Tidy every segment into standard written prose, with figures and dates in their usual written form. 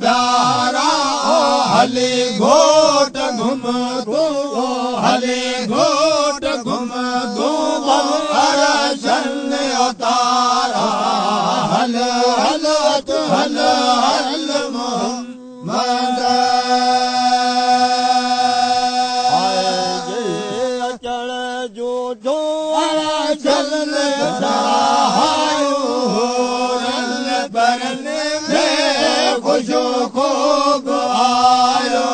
Hal हली घोट घुम तू हली घोट घुम तू अरशन उतारा हल हल हल हल मोहम्मद चढ़ जो जो अरशन सहायो बरन में खुशो खूब आयो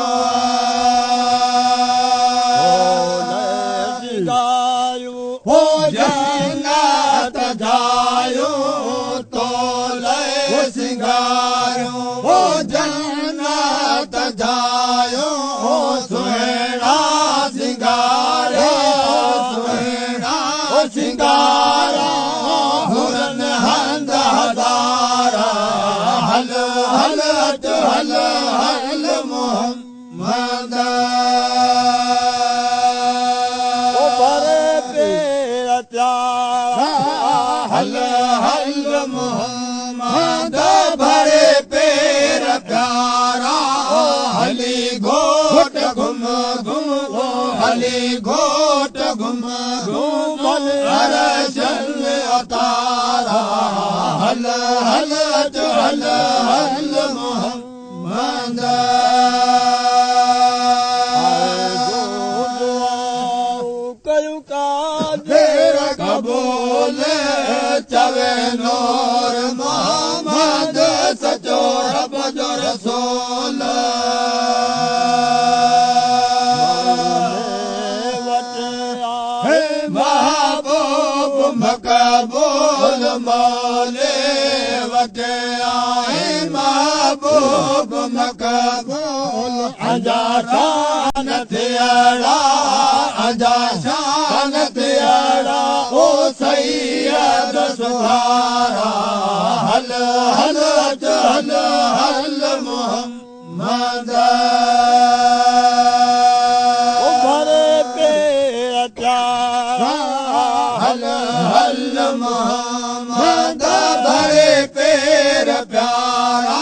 हो जन्नत जायो तो ले सिंगारो हो जन्नत जायो हो सुहेड़ा सिंगारो सुहेड़ा सिंगारा हुरन हंद हजारा हल हल हल हल मोहम्मद हल हल मोहम्मद भरे पेर प्यारा हली घोट घुम घुम हली घोट घुम घुम अरशन उतारा हल हल हल हल मोहम्मद कबूल चवे नूर मोहम्मद सचो रब जो रसूल महबूब मकबूल मौले वटे आए महबूब मकबूल अजा शान थियड़ा अजा शान थियड़ा ओ सैयद सुहारा हल हल हल हल मोहम्मद हल हल मोहम्मद भरे पेर प्यारा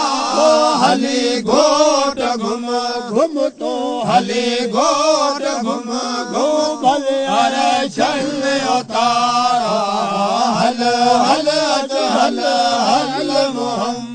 हली घोट घुम घुम तो हली घोट घुम घुम अरशन उतारा हल हल हल हल मोहम्मद